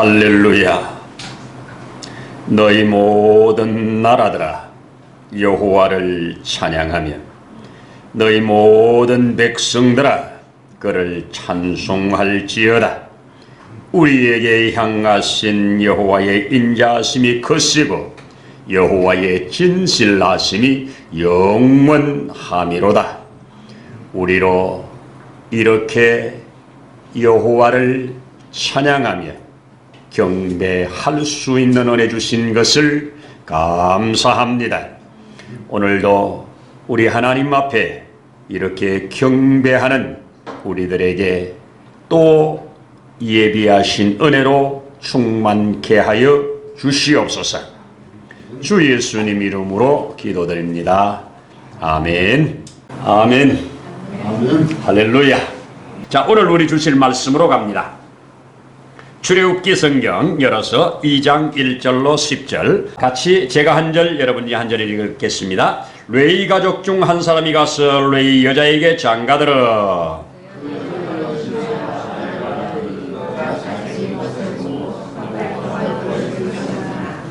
할렐루야. 너희 모든 나라들아 여호와를 찬양하며 너희 모든 백성들아 그를 찬송할지어다. 우리에게 향하신 여호와의 인자하심이 크시고 여호와의 진실하심이 영원하미로다. 우리로 이렇게 여호와를 찬양하며 경배할 수 있는 은혜 주신 것을 감사합니다. 오늘도 우리 하나님 앞에 이렇게 경배하는 우리들에게 또 예비하신 은혜로 충만케 하여 주시옵소서. 주 예수님 이름으로 기도드립니다. 아멘. 아멘. 아멘. 할렐루야. 자, 오늘 우리 주실 말씀으로 갑니다. 출애굽기 성경 열어서 2장 1절로 10절 같이 제가 한 절 여러분이 한 절 읽겠습니다. 레위 가족 중 한 사람이 가서 레위 여자에게 장가들어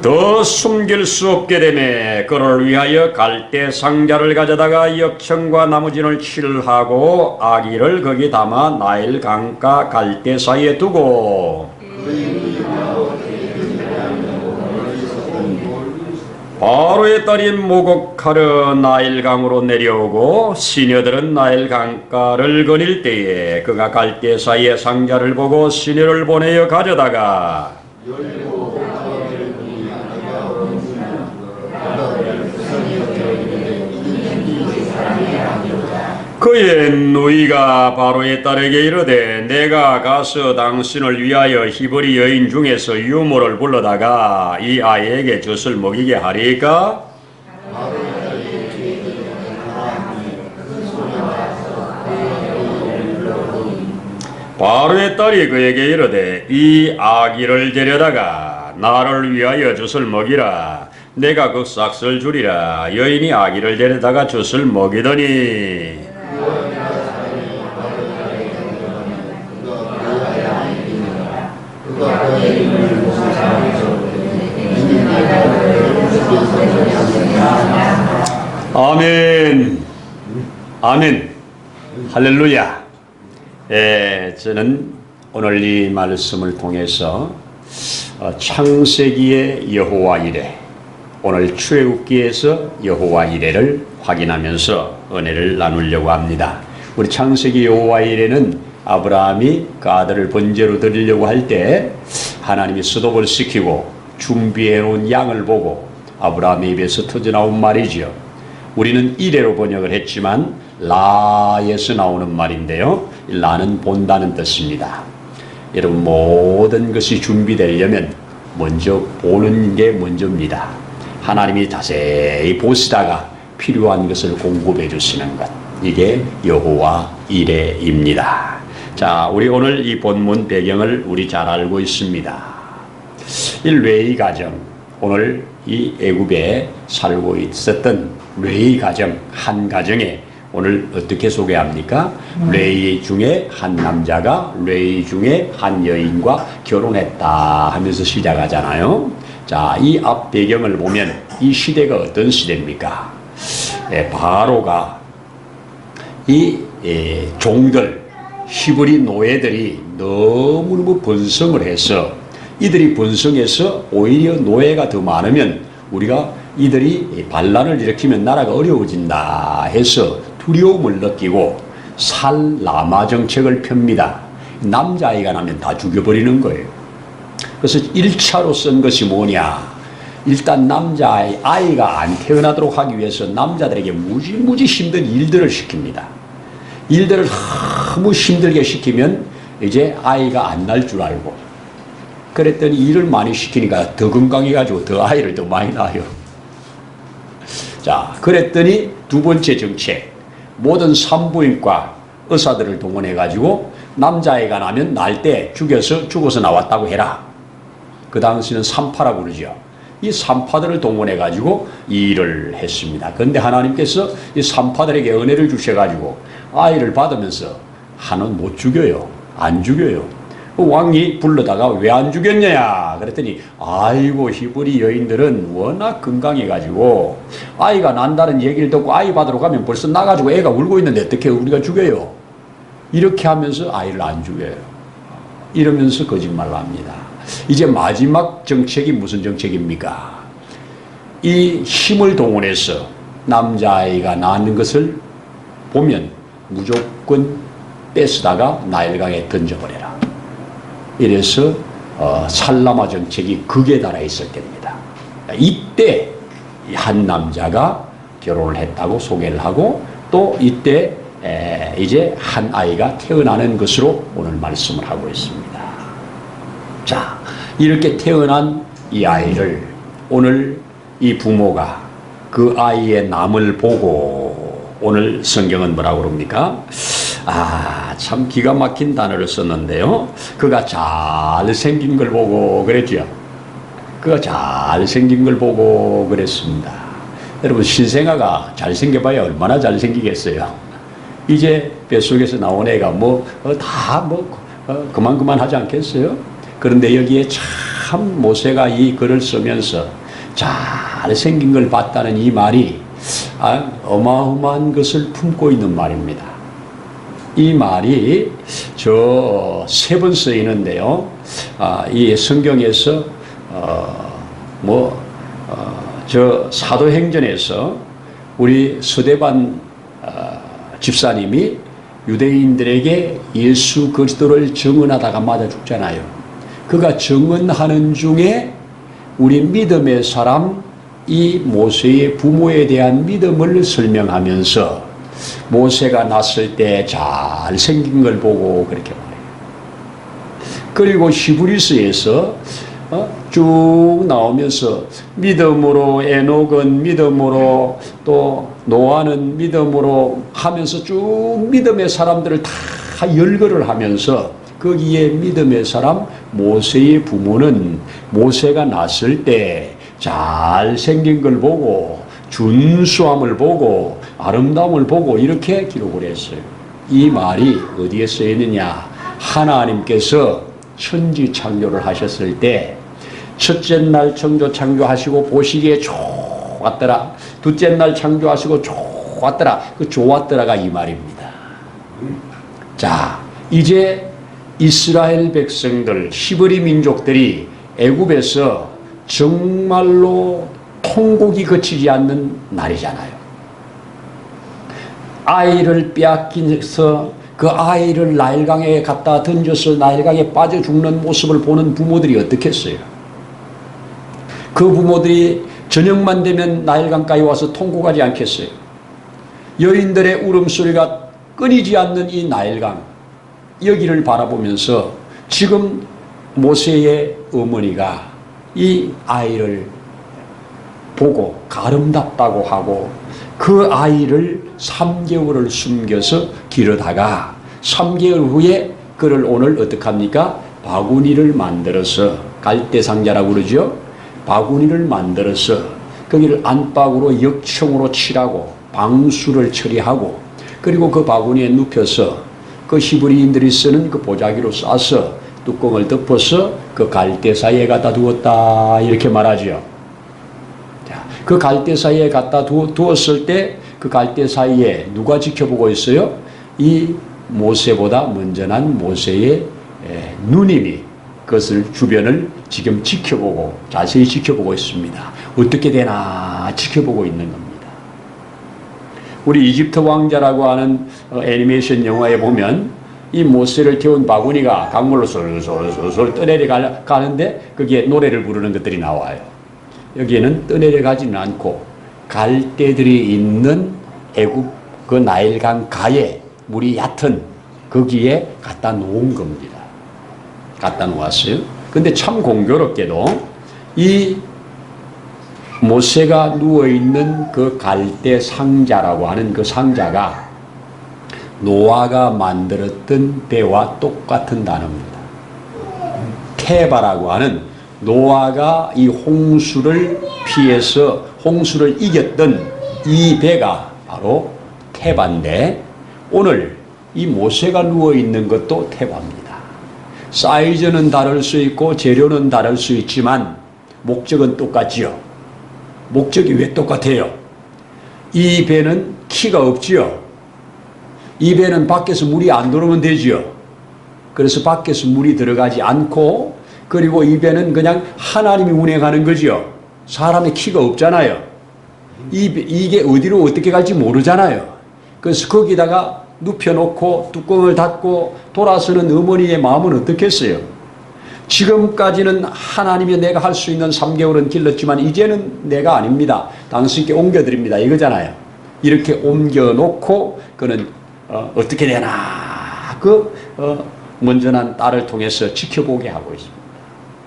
더 숨길 수 없게 되매 그를 위하여 갈대 상자를 가져다가 역청과 나무진을 칠하고 아기를 거기 담아 나일 강가 갈대 사이에 두고 바로의 딸이 목욕하러 나일강으로 내려오고 시녀들은 나일강가를 거닐 때에 그가 갈대 사이에 상자를 보고 시녀를 보내어 가져다가 그의 누이가 바로의 딸에게 이르되 내가 가서 당신을 위하여 히브리 여인 중에서 유모를 불러다가 이 아이에게 젖을 먹이게 하리까? 바로의 딸이 그에게 이르되 이 아기를 데려다가 나를 위하여 젖을 먹이라. 내가 그 싹을 주리라. 여인이 아기를 데려다가 젖을 먹이더니 아멘. 아멘. 할렐루야. 저는 오늘 이 말씀을 통해서 창세기의 여호와 이레, 오늘 출애굽기에서 여호와 이레를 확인하면서 은혜를 나누려고 합니다. 우리 창세기 여호와 이레는 아브라함이 그 아들을 번제로 드리려고 할 때 하나님이 수독을 시키고 준비해 놓은 양을 보고 아브라함의 입에서 터져나온 말이지요. 우리는 이레로 번역을 했지만 라에서 나오는 말인데요. 라는 본다는 뜻입니다. 여러분, 모든 것이 준비되려면 먼저 보는 게 먼저입니다. 하나님이 자세히 보시다가 필요한 것을 공급해 주시는 것, 이게 여호와 이레입니다. 자, 우리 오늘 이 본문 배경을 우리 잘 알고 있습니다. 이 레위 가정, 오늘 이 애굽에 살고 있었던 레위 가정, 한 가정에 오늘 어떻게 소개합니까? 레위 중에 한 남자가 레위 중에 한 여인과 결혼했다 하면서 시작하잖아요. 자, 이 앞 배경을 보면 이 시대가 어떤 시대입니까? 바로가 이 종들, 히브리 노예들이 너무너무 번성을 해서 이들이 번성해서 오히려 노예가 더 많으면 우리가 이들이 반란을 일으키면 나라가 어려워진다 해서 두려움을 느끼고 살라마 정책을 펴니다. 남자아이가 나면 다 죽여버리는 거예요. 그래서 1차로 쓴 것이 뭐냐, 일단 남자아이가 안 태어나도록 하기 위해서 남자들에게 무지무지 힘든 일들을 시킵니다. 일들을 너무 힘들게 시키면 이제 아이가 안 날 줄 알고, 그랬더니 일을 많이 시키니까 더 건강해가지고 더 아이를 더 많이 낳아요. 자, 그랬더니 두 번째 정책, 모든 산부인과 의사들을 동원해가지고 남자아이가 나면 날 때 죽어서 나왔다고 해라. 그 당시는 산파라고 그러죠. 이 산파들을 동원해가지고 이 일을 했습니다. 그런데 하나님께서 이 산파들에게 은혜를 주셔가지고 아이를 받으면서 하는 못 죽여요. 안 죽여요. 그 왕이 불러다가 왜 안 죽였냐 그랬더니 아이고 히브리 여인들은 워낙 건강해가지고 아이가 난다는 얘기를 듣고 아이 받으러 가면 벌써 나가지고 애가 울고 있는데 어떻게 우리가 죽여요? 이렇게 하면서 아이를 안 죽여요. 이러면서 거짓말을 합니다. 이제 마지막 정책이 무슨 정책입니까? 이 힘을 동원해서 남자아이가 낳는 것을 보면 무조건 뺏어다가 나일강에 던져버려라. 이래서 살라마 정책이 극에 달해 있을 때입니다. 이때 한 남자가 결혼을 했다고 소개를 하고 또 이때 이제 한 아이가 태어나는 것으로 오늘 말씀을 하고 있습니다. 자, 이렇게 태어난 이 아이를 오늘 이 부모가 그 아이의 남을 보고 오늘 성경은 뭐라고 그럽니까? 참 기가 막힌 단어를 썼는데요. 그가 잘생긴 걸 보고 그랬죠. 그가 잘생긴 걸 보고 그랬습니다. 여러분 신생아가 잘생겨봐야 얼마나 잘생기겠어요. 이제 뱃속에서 나온 애가 그만 하지 않겠어요? 그런데 여기에 참 모세가 이 글을 쓰면서 잘생긴 걸 봤다는 이 말이 어마어마한 것을 품고 있는 말입니다. 이 말이 저 3번 쓰이는데요. 이 성경에서 저 사도행전에서 우리 서대반 집사님이 유대인들에게 예수 그리스도를 증언하다가 맞아 죽잖아요. 그가 증언하는 중에 우리 믿음의 사람 이 모세의 부모에 대한 믿음을 설명하면서 모세가 났을 때 잘생긴 걸 보고 그렇게 말해요. 그리고 히브리서에서 쭉 나오면서 믿음으로 에녹은 믿음으로 또 노아는 믿음으로 하면서 쭉 믿음의 사람들을 다 열거를 하면서 거기에 믿음의 사람 모세의 부모는 모세가 났을 때 잘생긴 걸 보고 준수함을 보고 아름다움을 보고 이렇게 기록을 했어요. 이 말이 어디에 쓰여있느냐? 하나님께서 천지 창조를 하셨을 때 첫째 날 창조하시고 보시기에 좋았더라. 둘째 날 창조하시고 좋았더라. 그 좋았더라가 이 말입니다. 자, 이제 이스라엘 백성들, 히브리 민족들이 애굽에서 정말로 통곡이 그치지 않는 날이잖아요. 아이를 빼앗기면서 그 아이를 나일강에 갖다 던져서 나일강에 빠져 죽는 모습을 보는 부모들이 어떻겠어요? 그 부모들이 저녁만 되면 나일강가에 와서 통곡하지 않겠어요? 여인들의 울음소리가 끊이지 않는 이 나일강, 여기를 바라보면서 지금 모세의 어머니가 이 아이를 보고 아름답다고 하고 그 아이를 3개월을 숨겨서 기르다가 3개월 후에 그를 오늘 어떡합니까? 바구니를 만들어서 갈대상자라고 그러죠. 바구니를 만들어서 거기를 안팎으로 역청으로 칠하고 방수를 처리하고 그리고 그 바구니에 눕혀서 그 히브리인들이 쓰는 그 보자기로 싸서 뚜껑을 덮어서 그 갈대 사이에 갖다 두었다 이렇게 말하죠. 자, 그 갈대 사이에 갖다 두었을 때 그 갈대 사이에 누가 지켜보고 있어요? 이 모세보다 먼저 난 모세의 누님이 그것을 주변을 지금 지켜보고 자세히 지켜보고 있습니다. 어떻게 되나 지켜보고 있는 겁니다. 우리 이집트 왕자라고 하는 애니메이션 영화에 보면 이 모세를 태운 바구니가 강물로 솔솔솔솔 떠내려 가는데 거기에 노래를 부르는 것들이 나와요. 여기에는 떠내려 가지는 않고 갈대들이 있는 애굽 그 나일강 가에 물이 얕은 거기에 갖다 놓은 겁니다. 갖다 놓았어요. 근데 참 공교롭게도 이 모세가 누워있는 그 갈대 상자라고 하는 그 상자가 노아가 만들었던 배와 똑같은 단어입니다. 테바라고 하는 노아가 이 홍수를 피해서 홍수를 이겼던 이 배가 바로 테바인데 오늘 이 모세가 누워있는 것도 테바입니다. 사이즈는 다를 수 있고 재료는 다를 수 있지만 목적은 똑같지요. 목적이 왜 똑같아요? 이 배는 키가 없지요. 이 배는 밖에서 물이 안 들어오면 되지요. 그래서 밖에서 물이 들어가지 않고, 그리고 이 배는 그냥 하나님이 운행하는 거지요. 사람의 키가 없잖아요. 이게 어디로 어떻게 갈지 모르잖아요. 그래서 거기다가 눕혀놓고 뚜껑을 닫고 돌아서는 어머니의 마음은 어떻겠어요? 지금까지는 하나님이 내가 할 수 있는 3개월은 길렀지만 이제는 내가 아닙니다. 당신께 옮겨드립니다. 이거잖아요. 이렇게 옮겨놓고 그는 어떻게 되나 먼저 난 딸을 통해서 지켜보게 하고 있습니다.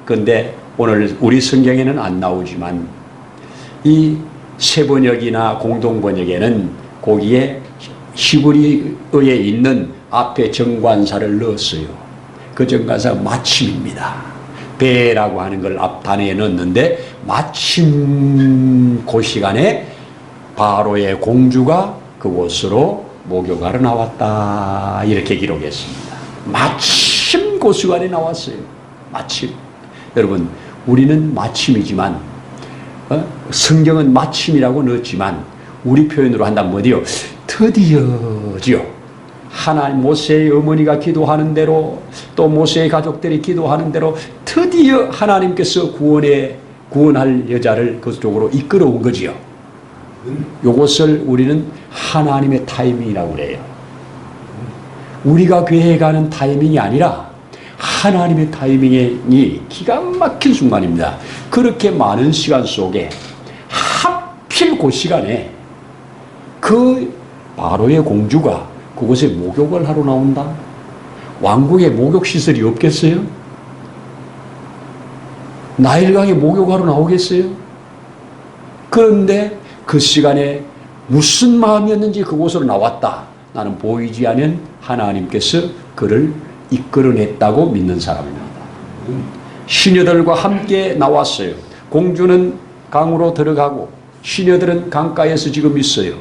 그런데 오늘 우리 성경에는 안 나오지만 이 세번역이나 공동번역에는 거기에 히브리어에 있는 앞에 정관사를 넣었어요. 그 정관사가 마침입니다. 배라고 하는 걸 앞 단어에 넣었는데 마침 그 시간에 바로의 공주가 그곳으로 목욕하러 나왔다 이렇게 기록했습니다. 마침 그 시간에 나왔어요. 마침. 여러분 우리는 마침이지만 성경은 마침이라고 넣었지만 우리 표현으로 한다면 뭐디요? 드디어지요. 하나님 모세의 어머니가 기도하는 대로 또 모세의 가족들이 기도하는 대로 드디어 하나님께서 구원할 여자를 그쪽으로 이끌어온 거지요. 이것을 우리는 하나님의 타이밍이라고 그래요. 우리가 계획하는 타이밍이 아니라 하나님의 타이밍이 기가 막힌 순간입니다. 그렇게 많은 시간 속에 하필 그 시간에 그 바로의 공주가 그곳에 목욕을 하러 나온다? 왕국에 목욕시설이 없겠어요? 나일강에 목욕하러 나오겠어요? 그런데 그 시간에 무슨 마음이었는지 그곳으로 나왔다. 나는 보이지 않은 하나님께서 그를 이끌어냈다고 믿는 사람입니다. 시녀들과 함께 나왔어요. 공주는 강으로 들어가고 시녀들은 강가에서 지금 있어요.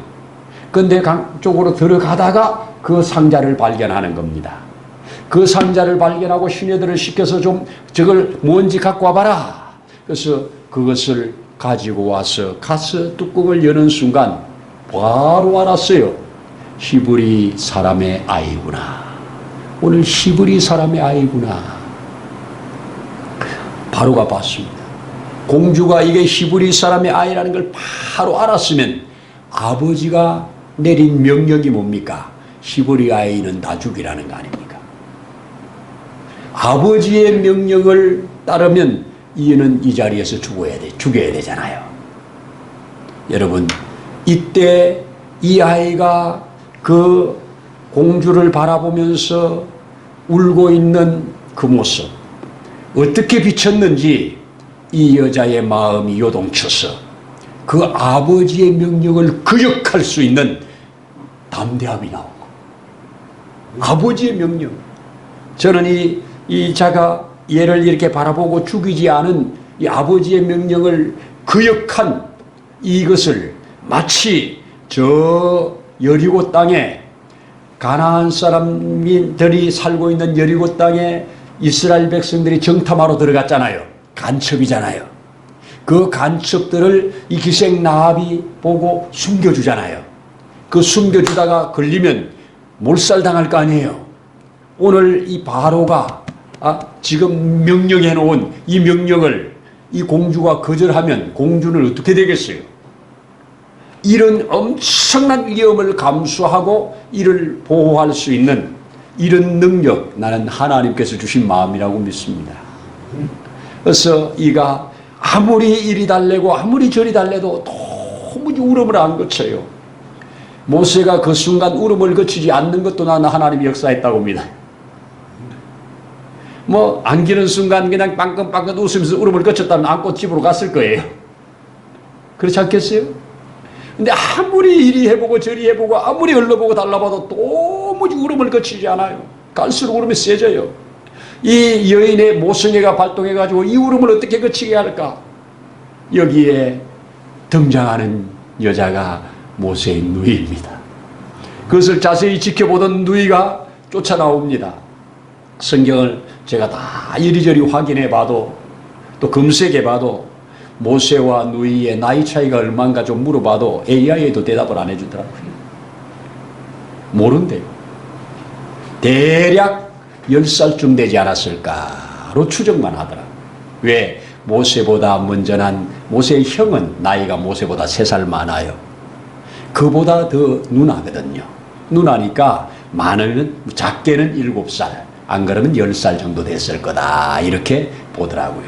그런데 강 쪽으로 들어가다가 그 상자를 발견하는 겁니다. 그 상자를 발견하고 시녀들을 시켜서 좀 저걸 뭔지 갖고 와봐라. 그래서 그것을 가지고 와서 가서 뚜껑을 여는 순간 바로 알았어요. 히브리 사람의 아이구나. 오늘 히브리 사람의 아이구나. 바로가 봤습니다. 공주가 이게 히브리 사람의 아이라는 걸 바로 알았으면 아버지가 내린 명령이 뭡니까? 히브리 아이는 다 죽이라는 거 아닙니까? 아버지의 명령을 따르면 이는 이 자리에서 죽여야 되잖아요. 여러분, 이때 이 아이가 그 공주를 바라보면서 울고 있는 그 모습, 어떻게 비쳤는지 이 여자의 마음이 요동쳐서 그 아버지의 명령을 거역할 수 있는 담대함이 나오고, 아버지의 명령. 저는 이 자가 얘를 이렇게 바라보고 죽이지 않은 이 아버지의 명령을 거역한 이것을 마치 저 여리고 땅에 가나안 사람들이 살고 있는 여리고 땅에 이스라엘 백성들이 정탐하러 들어갔잖아요. 간첩이잖아요. 그 간첩들을 이 기생 라합이 보고 숨겨주잖아요. 그 숨겨주다가 걸리면 몰살당할 거 아니에요. 오늘 이 바로가 지금 명령해 놓은 이 명령을 이 공주가 거절하면 공주는 어떻게 되겠어요? 이런 엄청난 위험을 감수하고 이를 보호할 수 있는 이런 능력, 나는 하나님께서 주신 마음이라고 믿습니다. 그래서 이가 아무리 이리 달래고 아무리 저리 달래도 도무지 울음을 안 거쳐요. 모세가 그 순간 울음을 거치지 않는 것도 나는 하나님이 역사했다고 봅니다. 뭐 안기는 순간 그냥 빵긋빵긋 웃으면서 울음을 거쳤다면 안고 집으로 갔을 거예요. 그렇지 않겠어요? 근데 아무리 이리 해보고 저리 해보고 아무리 흘러보고 달라봐도 도무지 울음을 거치지 않아요. 갈수록 울음이 세져요. 이 여인의 모성애가 발동해가지고 이 울음을 어떻게 거치게 할까? 여기에 등장하는 여자가 모세의 누이입니다. 그것을 자세히 지켜보던 누이가 쫓아나옵니다. 성경을 제가 다 이리저리 확인해 봐도 또 검색해 봐도 모세와 누이의 나이 차이가 얼마인가 좀 물어봐도 AI에도 대답을 안 해주더라고요. 모른대요. 대략 10살쯤 되지 않았을까로 추정만 하더라고요. 왜? 모세보다 먼저 난 모세의 형은 나이가 모세보다 3살 많아요. 그보다 더 누나거든요. 누나니까 많으면 작게는 7살, 안 그러면 10살 정도 됐을 거다 이렇게 보더라고요.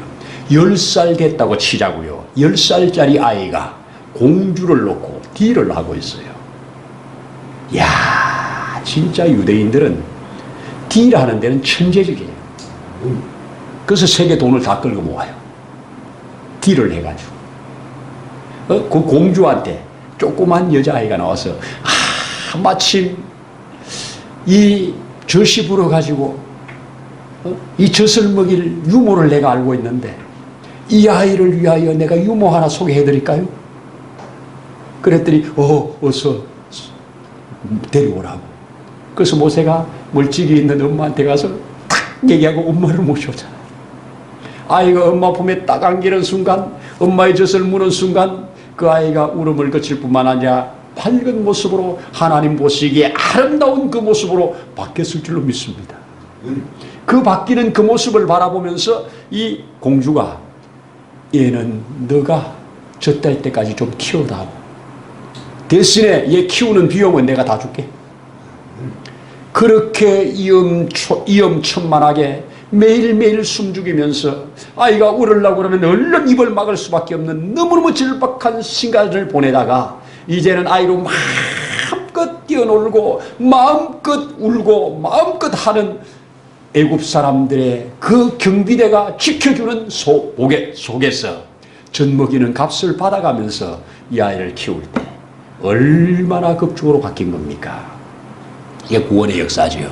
10살 됐다고 치자고요. 10살짜리 아이가 공주를 놓고 딜을 하고 있어요. 야, 진짜 유대인들은 딜하는 데는 천재적이에요. 그래서 세계 돈을 다 끌고 모아요. 딜을 해가지고. 그 공주한테 조그만 여자아이가 나와서 마침 이 젖이 불어가지고 이 젖을 먹일 유모를 내가 알고 있는데 이 아이를 위하여 내가 유모 하나 소개해드릴까요? 그랬더니 어서 데려오라고. 그래서 모세가 멀찍이 있는 엄마한테 가서 탁 얘기하고 엄마를 모셔오잖아. 아이가 엄마 품에 딱 안기는 순간, 엄마의 젖을 무는 순간 그 아이가 울음을 그칠 뿐만 아니라 밝은 모습으로 하나님 보시기에 아름다운 그 모습으로 바뀌었을 줄로 믿습니다. 그 바뀌는 그 모습을 바라보면서 이 공주가 얘는 너가 젖될 때까지 좀 키워다오. 대신에 얘 키우는 비용은 내가 다 줄게. 그렇게 이엄천만하게 매일매일 숨죽이면서 아이가 울으려고 그러면 얼른 입을 막을 수밖에 없는 너무너무 절박한 시간을 보내다가 이제는 아이로 마음껏 뛰어놀고 마음껏 울고 마음껏 하는 애굽 사람들의 그 경비대가 지켜주는 속에서 젖먹이는 값을 받아가면서 이 아이를 키울 때 얼마나 급적으로 바뀐 겁니까? 이게 구원의 역사지요.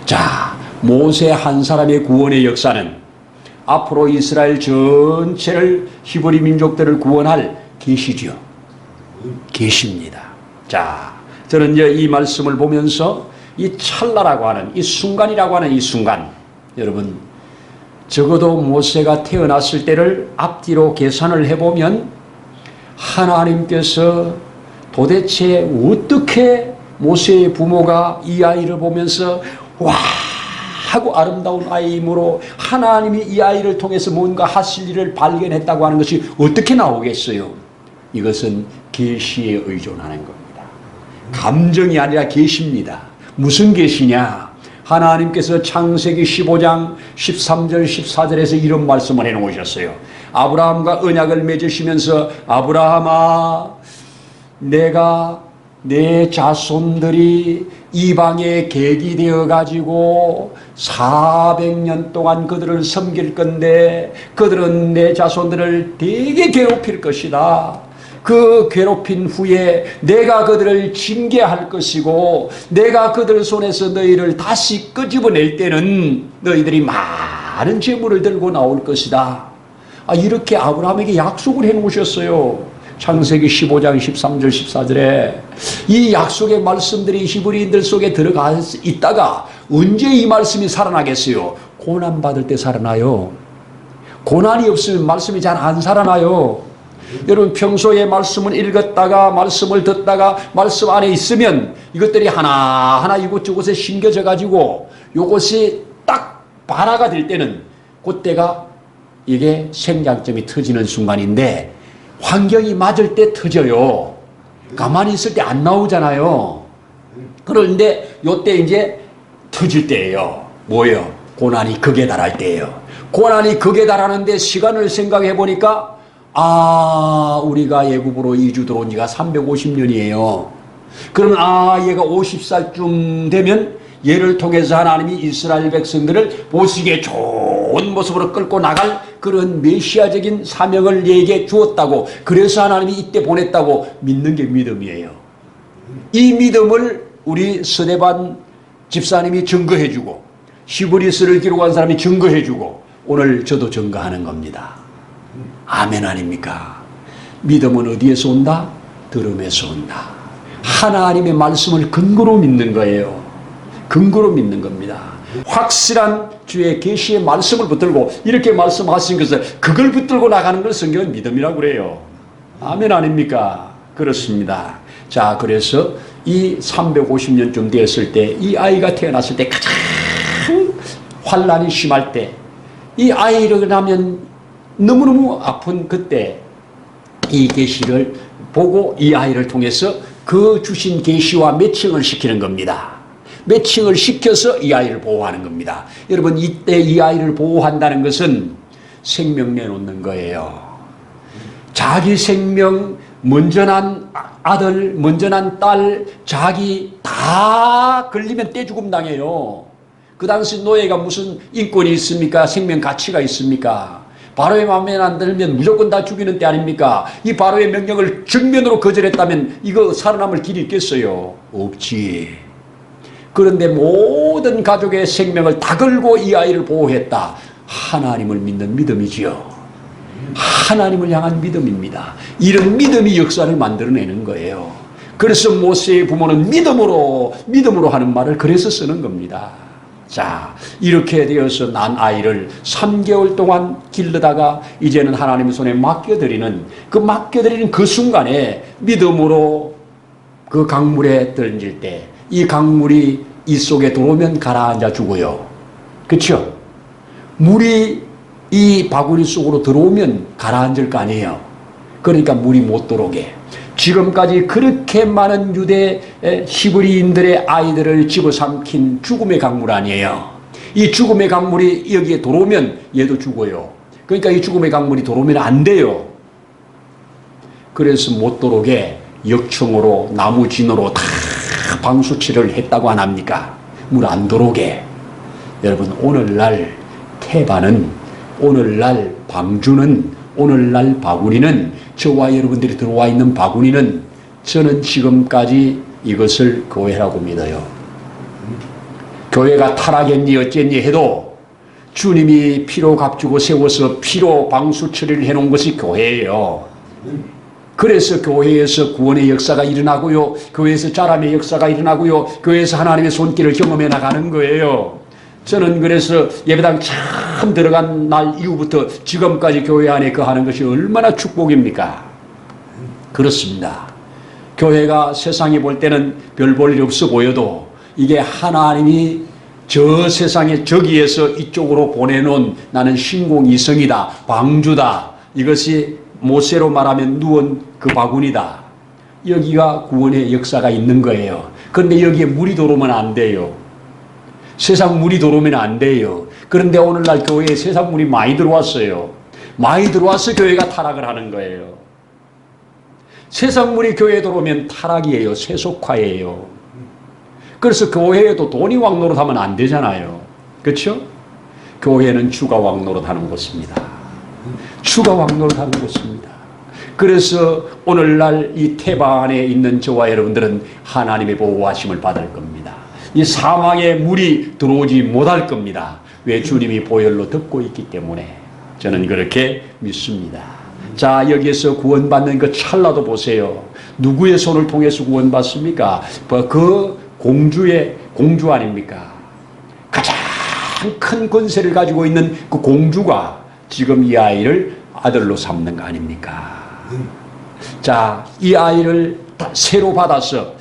자, 모세 한 사람의 구원의 역사는 앞으로 이스라엘 전체를 히브리 민족들을 구원할 계시지요. 계십니다. 자, 저는 이제 이 말씀을 보면서 이 찰나라고 하는 이 순간이라고 하는 이 순간, 여러분 적어도 모세가 태어났을 때를 앞뒤로 계산을 해보면 하나님께서 도대체 어떻게 모세의 부모가 이 아이를 보면서 와 하고 아름다운 아이이므로 하나님이 이 아이를 통해서 뭔가 하실 일을 발견했다고 하는 것이 어떻게 나오겠어요? 이것은 계시에 의존하는 겁니다. 감정이 아니라 계시입니다. 무슨 계시냐? 하나님께서 창세기 15장 13절 14절에서 이런 말씀을 해놓으셨어요. 아브라함과 언약을 맺으시면서 아브라함아, 내가 내 자손들이 이방에 객이 되어 가지고 400년 동안 그들을 섬길 건데 그들은 내 자손들을 되게 괴롭힐 것이다. 그 괴롭힌 후에 내가 그들을 징계할 것이고 내가 그들 손에서 너희를 다시 끄집어낼 때는 너희들이 많은 재물을 들고 나올 것이다. 이렇게 아브라함에게 약속을 해놓으셨어요. 창세기 15장 13절 14절에 이 약속의 말씀들이 히브리인들 속에 들어가 있다가 언제 이 말씀이 살아나겠어요? 고난받을 때 살아나요. 고난이 없으면 말씀이 잘 안 살아나요. 여러분 평소에 말씀을 읽었다가 말씀을 듣다가 말씀 안에 있으면 이것들이 하나하나 이곳저곳에 심겨져 가지고 이것이 딱 발화가 될 때는 그때가 이게 생장점이 터지는 순간인데 환경이 맞을 때 터져요. 가만히 있을 때 안 나오잖아요. 그런데 요때 이제 터질 때예요. 뭐예요? 고난이 극에 달할 때예요. 고난이 극에 달하는데 시간을 생각해 보니까 우리가 애굽으로 이주 들어온 지가 350년이에요. 그러면 얘가 50살쯤 되면 얘를 통해서 하나님이 이스라엘 백성들을 보시기에 좋은 모습으로 끌고 나갈 그런 메시아적인 사명을 얘기해 주었다고, 그래서 하나님이 이때 보냈다고 믿는 게 믿음이에요. 이 믿음을 우리 스데반 집사님이 증거해 주고 히브리서를 기록한 사람이 증거해 주고 오늘 저도 증거하는 겁니다. 아멘 아닙니까? 믿음은 어디에서 온다? 들음에서 온다. 하나님의 말씀을 근거로 믿는 거예요. 근거로 믿는 겁니다. 확실한 주의 계시의 말씀을 붙들고 이렇게 말씀하신 것을 그걸 붙들고 나가는 걸 성경은 믿음이라고 그래요. 아멘 아닙니까? 그렇습니다. 자, 그래서 이 350년쯤 되었을 때 이 아이가 태어났을 때 가장 환란이 심할 때 이 아이를 낳으면 너무너무 아픈 그때 이 계시를 보고 이 아이를 통해서 그 주신 계시와 매칭을 시키는 겁니다. 매칭을 시켜서 이 아이를 보호하는 겁니다. 여러분, 이때 이 아이를 보호한다는 것은 생명 내놓는 거예요. 자기 생명, 먼저 난 아들, 먼저 난 딸, 자기 다 걸리면 떼죽음 당해요. 그 당시 노예가 무슨 인권이 있습니까? 생명 가치가 있습니까? 바로의 마음에 안 들면 무조건 다 죽이는 때 아닙니까? 이 바로의 명령을 정면으로 거절했다면 이거 살아남을 길이 있겠어요? 없지. 그런데 모든 가족의 생명을 다 걸고 이 아이를 보호했다. 하나님을 믿는 믿음이지요. 하나님을 향한 믿음입니다. 이런 믿음이 역사를 만들어내는 거예요. 그래서 모세의 부모는 믿음으로 하는 말을 그래서 쓰는 겁니다. 자, 이렇게 되어서 난 아이를 3개월 동안 길르다가 이제는 하나님의 손에 맡겨드리는 그 순간에 믿음으로 그 강물에 던질 때 이 강물이 이 속에 들어오면 가라앉아 죽어요. 그렇죠? 물이 이 바구니 속으로 들어오면 가라앉을 거 아니에요. 그러니까 물이 못 들어오게. 지금까지 그렇게 많은 유대 히브리인들의 아이들을 집어삼킨 죽음의 강물 아니에요. 이 죽음의 강물이 여기에 들어오면 얘도 죽어요. 그러니까 이 죽음의 강물이 들어오면 안 돼요. 그래서 못 들어오게 역청으로 나무 진으로 다 방수치를 했다고 안 합니까? 물 안 들어오게. 여러분, 오늘날 태바는, 오늘날 방주는, 오늘날 바구니는, 저와 여러분들이 들어와 있는 바구니는 저는 지금까지 이것을 교회라고 믿어요. 교회가 타락했니 어쨌니 해도 주님이 피로 값주고 세워서 피로 방수 처리를 해놓은 것이 교회예요. 그래서 교회에서 구원의 역사가 일어나고요. 교회에서 자람의 역사가 일어나고요. 교회에서 하나님의 손길을 경험해 나가는 거예요. 저는 그래서 예배당 처음 들어간 날 이후부터 지금까지 교회 안에 거하는 것이 얼마나 축복입니까? 그렇습니다. 교회가 세상이 볼 때는 별 볼 일 없어 보여도 이게 하나님이 저 세상의 저기에서 이쪽으로 보내놓은 나는 신공이성이다, 방주다. 이것이 모세로 말하면 누운 그 바구니다. 여기가 구원의 역사가 있는 거예요. 그런데 여기에 물이 들어오면 안 돼요. 세상 물이 들어오면 안 돼요. 그런데 오늘날 교회에 세상 물이 많이 들어왔어요. 많이 들어와서 교회가 타락을 하는 거예요. 세상 물이 교회에 들어오면 타락이에요. 세속화예요. 그래서 교회에도 돈이 왕노릇하면 안 되잖아요. 그렇죠? 교회는 주가 왕노릇하는 곳입니다. 주가 왕노릇하는 곳입니다. 그래서 오늘날 이 태바 안에 있는 저와 여러분들은 하나님의 보호하심을 받을 겁니다. 이 사망의 물이 들어오지 못할 겁니다. 왜? 주님이 보혈로 덮고 있기 때문에. 저는 그렇게 믿습니다. 자, 여기에서 구원받는 그 찰나도 보세요. 누구의 손을 통해서 구원받습니까? 그 공주 아닙니까? 가장 큰 권세를 가지고 있는 그 공주가 지금 이 아이를 아들로 삼는 거 아닙니까? 자, 이 아이를 새로 받아서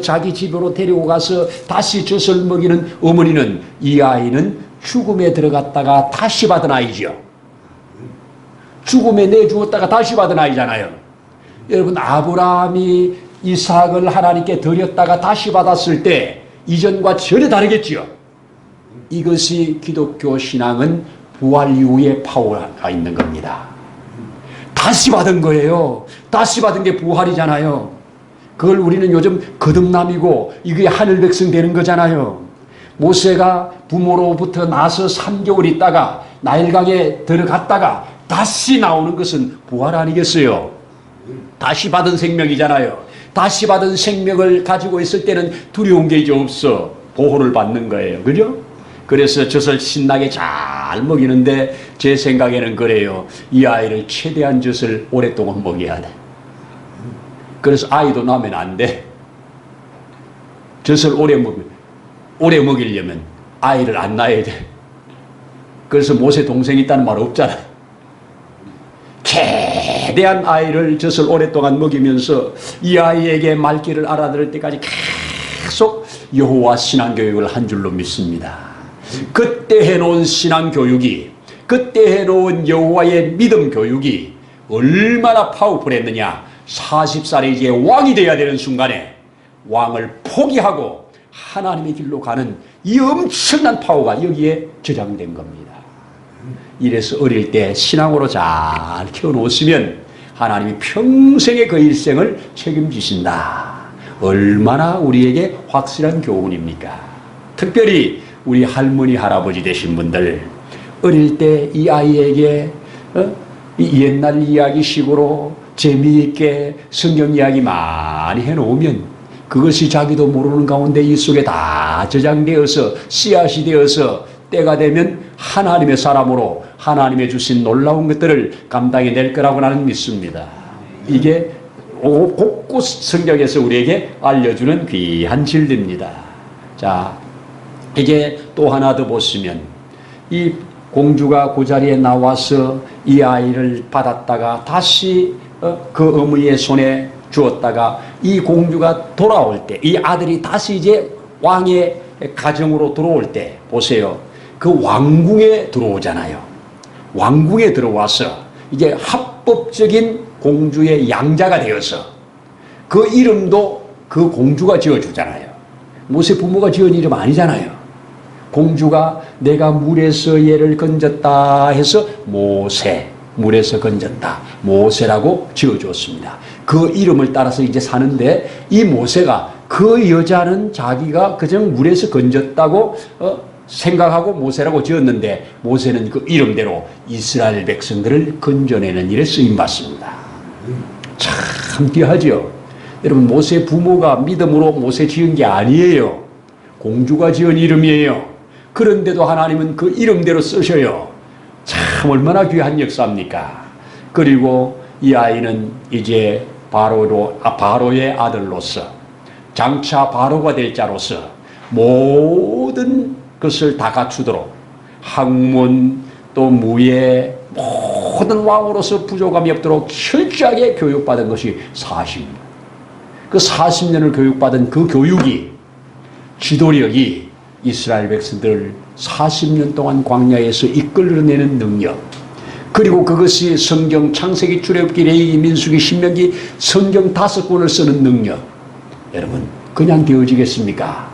자기 집으로 데리고 가서 다시 젖을 먹이는 어머니는 이 아이는 죽음에 들어갔다가 다시 받은 아이지요. 죽음에 내주었다가 다시 받은 아이잖아요. 여러분, 아브라함이 이삭을 하나님께 드렸다가 다시 받았을 때 이전과 전혀 다르겠지요. 이것이 기독교 신앙은 부활 이후에 파워가 있는 겁니다. 다시 받은 거예요. 다시 받은 게 부활이잖아요. 그걸 우리는 요즘 거듭남이고 이게 하늘 백성 되는 거잖아요. 모세가 부모로부터 나서 3개월 있다가 나일강에 들어갔다가 다시 나오는 것은 부활 아니겠어요? 다시 받은 생명이잖아요. 다시 받은 생명을 가지고 있을 때는 두려운 게 이제 없어. 보호를 받는 거예요. 그죠? 그래서 젖을 신나게 잘 먹이는데 제 생각에는 그래요. 이 아이를 최대한 젖을 오랫동안 먹여야 돼. 그래서 아이도 나면 안 돼. 젖을 오래 먹으면 오래 먹이려면 아이를 안 낳아야 돼. 그래서 모세 동생이 있다는 말 없잖아. 대한 아이를 젖을 오랫동안 먹이면서 이 아이에게 말귀를 알아들을 때까지 계속 여호와 신앙교육을 한 줄로 믿습니다. 그때 해놓은 신앙교육이, 그때 해놓은 여호와의 믿음 교육이 얼마나 파워풀했느냐. 40살에 이제 왕이 되어야 되는 순간에 왕을 포기하고 하나님의 길로 가는 이 엄청난 파워가 여기에 저장된 겁니다. 이래서 어릴 때 신앙으로 잘 키워놓으시면 하나님이 평생의 그 일생을 책임지신다. 얼마나 우리에게 확실한 교훈입니까? 특별히 우리 할머니 할아버지 되신 분들, 어릴 때 이 아이에게 이 옛날 이야기식으로 재미있게 성경 이야기 많이 해놓으면 그것이 자기도 모르는 가운데 이 속에 다 저장되어서 씨앗이 되어서 때가 되면 하나님의 사람으로 하나님의 주신 놀라운 것들을 감당해낼 거라고 나는 믿습니다. 이게 곳곳 성경에서 우리에게 알려주는 귀한 진리입니다. 자, 이제 또 하나 더 보시면 이 공주가 그 자리에 나와서 이 아이를 받았다가 다시 그 어머니의 손에 주었다가 이 공주가 돌아올 때, 이 아들이 다시 이제 왕의 가정으로 들어올 때 보세요. 그 왕궁에 들어오잖아요. 왕궁에 들어와서 이제 합법적인 공주의 양자가 되어서 그 이름도 그 공주가 지어주잖아요. 모세 부모가 지은 이름 아니잖아요. 공주가 내가 물에서 얘를 건졌다 해서 모세, 물에서 건졌다, 모세라고 지어주었습니다. 그 이름을 따라서 이제 사는데 이 모세가 그 여자는 자기가 그냥 물에서 건졌다고 생각하고 모세라고 지었는데 모세는 그 이름대로 이스라엘 백성들을 건져내는 일에 쓰임받습니다. 참 귀하죠. 여러분, 모세 부모가 믿음으로 모세 지은 게 아니에요. 공주가 지은 이름이에요. 그런데도 하나님은 그 이름대로 쓰셔요. 참 얼마나 귀한 역사입니까? 그리고 이 아이는 이제 바로의 아들로서 장차 바로가 될 자로서 모든 것을 다 갖추도록 학문 또 무예 모든 왕으로서 부족함이 없도록 철저하게 교육받은 것이 40년. 그 40년을 교육받은 그 교육이, 지도력이 이스라엘 백성들을 40년 동안 광야에서 이끌어내는 능력, 그리고 그것이 성경 창세기, 출애굽기, 레위기, 민수기, 신명기 성경 5권을 쓰는 능력, 여러분 그냥 되어지겠습니까?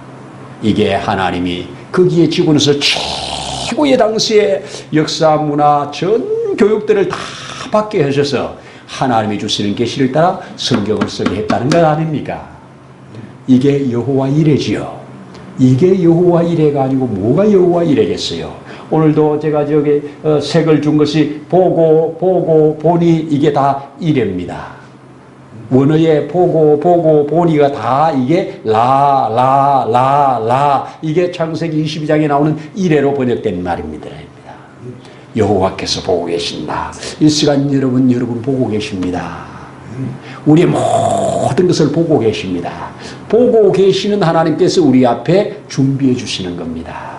이게 하나님이 거기에 집어넣어서 최고의 당시의 역사, 문화, 전 교육들을 다 받게 하셔서 하나님이 주시는 계시를 따라 성경을 쓰게 했다는 것 아닙니까? 이게 여호와 이레지요. 이게 여호와 이레가 아니고 뭐가 여호와 이레겠어요? 오늘도 제가 저기 색을 준 것이 보고 보니 이게 다 이레입니다. 원어의 보고 보니가 다 이게 라 이게 창세기 22장에 나오는 이레로 번역된 말입니다. 여호와께서 보고 계신다. 이 시간 여러분 보고 계십니다. 우리의 모든 것을 보고 계십니다. 보고 계시는 하나님께서 우리 앞에 준비해 주시는 겁니다.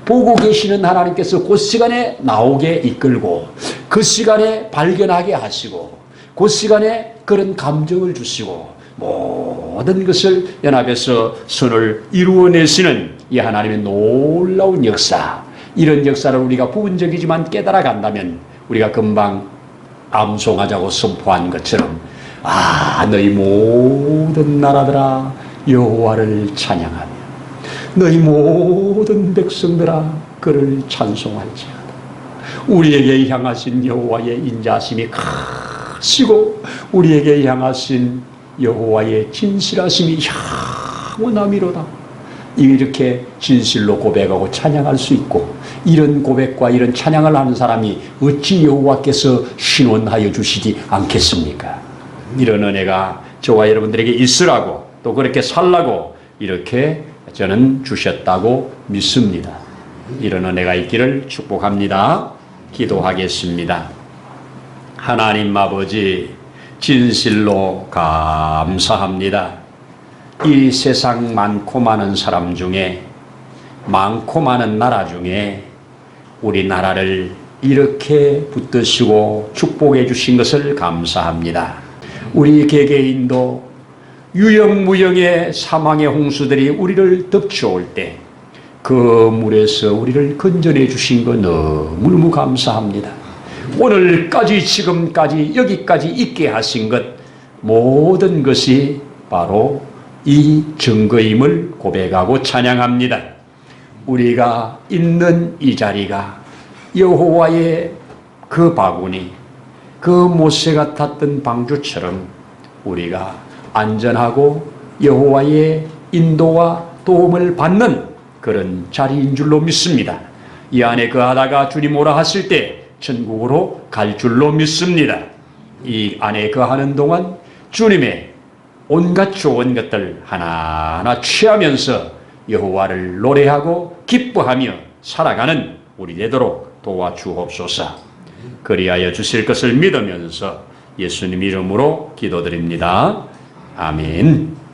보고 계시는 하나님께서 그 시간에 나오게 이끌고 그 시간에 발견하게 하시고 그 시간에 그런 감정을 주시고 모든 것을 연합해서 선을 이루어내시는 이 하나님의 놀라운 역사, 이런 역사를 우리가 부분적이지만 깨달아 간다면 우리가 금방 암송하자고 선포한 것처럼 너희 모든 나라들아 여호와를 찬양하며 너희 모든 백성들아 그를 찬송할지어다. 우리에게 향하신 여호와의 인자하심이 크시고 우리에게 향하신 여호와의 진실하심이 영원하미로다. 이렇게 진실로 고백하고 찬양할 수 있고, 이런 고백과 이런 찬양을 하는 사람이 어찌 여호와께서 신원하여 주시지 않겠습니까? 이런 은혜가 저와 여러분들에게 있으라고, 또 그렇게 살라고 이렇게 저는 주셨다고 믿습니다. 이런 은혜가 있기를 축복합니다. 기도하겠습니다. 하나님 아버지, 진실로 감사합니다. 이 세상 많고 많은 사람 중에 많고 많은 나라 중에 우리나라를 이렇게 붙드시고 축복해 주신 것을 감사합니다. 우리 개개인도 유영무영의 사망의 홍수들이 우리를 덮쳐올 때 그 물에서 우리를 건져내 주신 거 너무너무 감사합니다. 오늘까지 지금까지 여기까지 있게 하신 것 모든 것이 바로 이 증거임을 고백하고 찬양합니다. 우리가 있는 이 자리가 여호와의 그 바구니, 그 모세가 탔던 방주처럼 우리가 안전하고 여호와의 인도와 도움을 받는 그런 자리인 줄로 믿습니다. 이 안에 거하다가 주님 오라 하실 때 천국으로 갈 줄로 믿습니다. 이 안에 거하는 동안 주님의 온갖 좋은 것들 하나하나 취하면서 여호와를 노래하고 기뻐하며 살아가는 우리 되도록 도와주옵소서. 그리하여 주실 것을 믿으면서 예수님 이름으로 기도드립니다. 아멘.